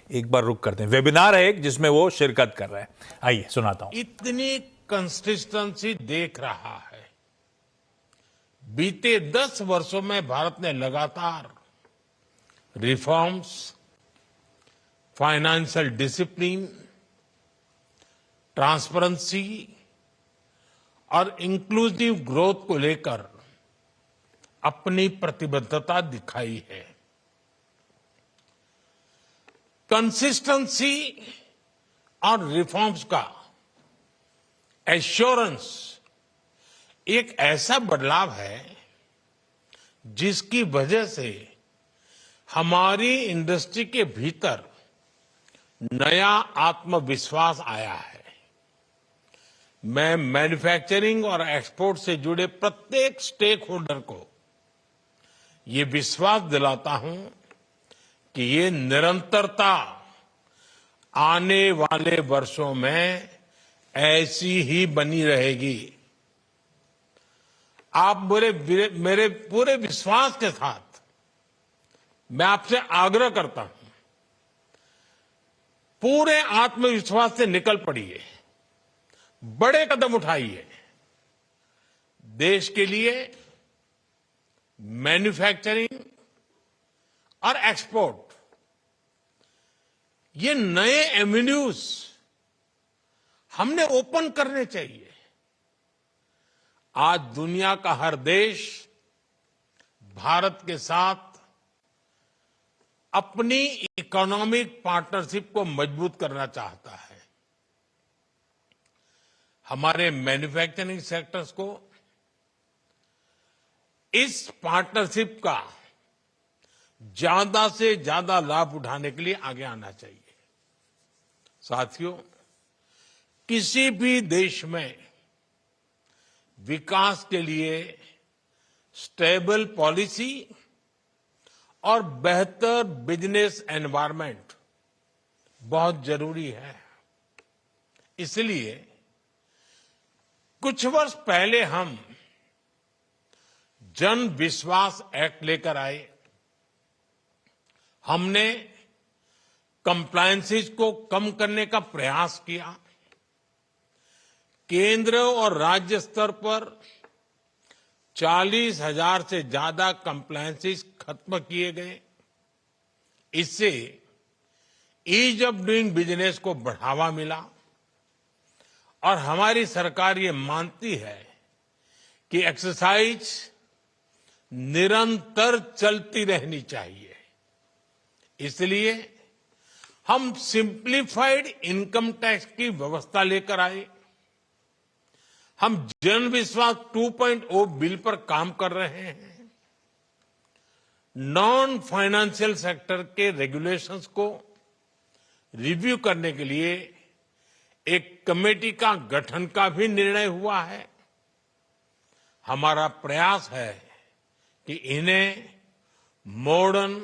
एक बार रुक करते हैं। वेबिनार है एक जिसमें वो शिरकत कर रहे हैं, आइए सुनाता हूं। इतनी कंसिस्टेंसी देख रहा है। बीते 10 वर्षों में भारत ने लगातार रिफॉर्म्स, फाइनेंशियल डिसिप्लिन, ट्रांसपेरेंसी और इंक्लूसिव ग्रोथ को लेकर अपनी प्रतिबद्धता दिखाई है। कंसिस्टेंसी और रिफॉर्म्स का एश्योरेंस एक ऐसा बदलाव है जिसकी वजह से हमारी इंडस्ट्री के भीतर नया आत्मविश्वास आया है। मैं मैन्युफैक्चरिंग और एक्सपोर्ट से जुड़े प्रत्येक स्टेक होल्डर को ये विश्वास दिलाता हूं कि ये निरंतरता आने वाले वर्षों में ऐसी ही बनी रहेगी। आप मेरे पूरे विश्वास के साथ मैं आपसे आग्रह करता हूं, पूरे आत्मविश्वास से निकल पड़िए, बड़े कदम उठाइए। देश के लिए मैन्युफैक्चरिंग और एक्सपोर्ट ये नए एवेन्यूज हमने ओपन करने चाहिए। आज दुनिया का हर देश भारत के साथ अपनी इकोनॉमिक पार्टनरशिप को मजबूत करना चाहता है। हमारे मैन्युफैक्चरिंग सेक्टर्स को इस पार्टनरशिप का ज्यादा से ज्यादा लाभ उठाने के लिए आगे आना चाहिए। साथियों, किसी भी देश में विकास के लिए स्टेबल पॉलिसी और बेहतर बिजनेस एनवायरनमेंट बहुत जरूरी है। इसलिए कुछ वर्ष पहले हम जन विश्वास एक्ट लेकर आए। हमने कंप्लायंसेस को कम करने का प्रयास किया। केंद्र और राज्य स्तर पर 40,000 से ज्यादा कंप्लायंसेस खत्म किए गए। इससे ईज ऑफ डूइंग बिजनेस को बढ़ावा मिला और हमारी सरकार ये मानती है कि एक्सरसाइज निरंतर चलती रहनी चाहिए। इसलिए हम सिंप्लीफाइड इनकम टैक्स की व्यवस्था लेकर आए। हम जन विश्वास 2.0 बिल पर काम कर रहे हैं। नॉन फाइनेंशियल सेक्टर के रेगुलेशंस को रिव्यू करने के लिए एक कमेटी का गठन का भी निर्णय हुआ है। हमारा प्रयास है कि इन्हें मॉडर्न,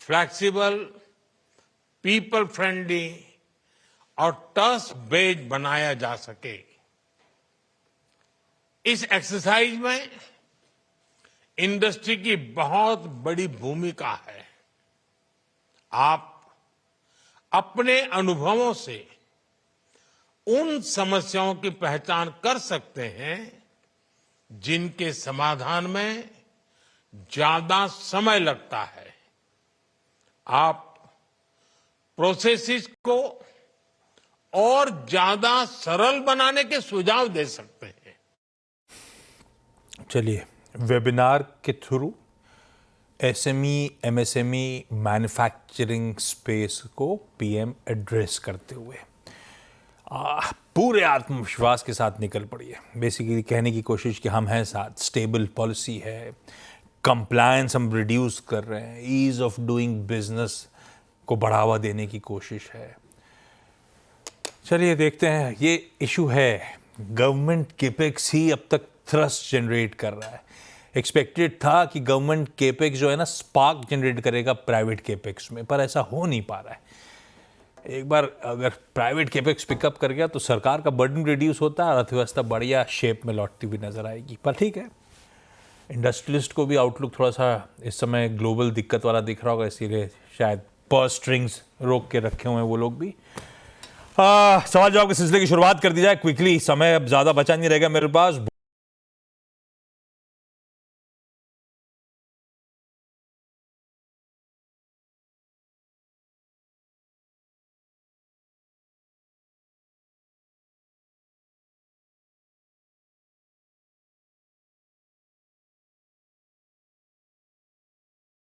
फ्लेक्सिबल, पीपल फ्रेंडली और ट्रस्ट बेस्ड बनाया जा सके। इस एक्सरसाइज में इंडस्ट्री की बहुत बड़ी भूमिका है। आप अपने अनुभवों से उन समस्याओं की पहचान कर सकते हैं जिनके समाधान में ज्यादा समय लगता है। आप प्रोसेसेस को और ज्यादा सरल बनाने के सुझाव दे सकते हैं। चलिए, वेबिनार के through SME, MSME, manufacturing space को पीएम एड्रेस करते हुए पूरे आत्मविश्वास के साथ निकल पड़ी है। बेसिकली कहने की कोशिश कि हम हैं साथ, स्टेबल पॉलिसी है, कंप्लायंस हम रिड्यूस कर रहे हैं, ईज ऑफ डूइंग बिजनेस को बढ़ावा देने की कोशिश है। चलिए देखते हैं, ये इशू है। गवर्नमेंट केपेक्स ही अब तक थ्रस्ट जनरेट कर रहा है। एक्सपेक्टेड था कि गवर्नमेंट केपेक्स जो है ना स्पार्क जनरेट करेगा प्राइवेट केपेक्स में, पर ऐसा हो नहीं पा रहा है। एक बार अगर प्राइवेट केपेक्स पिकअप कर गया तो सरकार का बर्डन रिड्यूस होता है और अर्थव्यवस्था बढ़िया शेप में लौटती हुई नजर आएगी। पर ठीक है, इंडस्ट्रियलिस्ट को भी आउटलुक थोड़ा सा इस समय ग्लोबल दिक्कत वाला दिख रहा होगा, इसीलिए शायद पर्स स्ट्रिंग्स रोक के रखे हुए हैं वो लोग भी। सवाल जवाब के सिलसिले की शुरुआत कर दी जाए क्विकली, समय अब ज्यादा बचा नहीं रहेगा मेरे पास।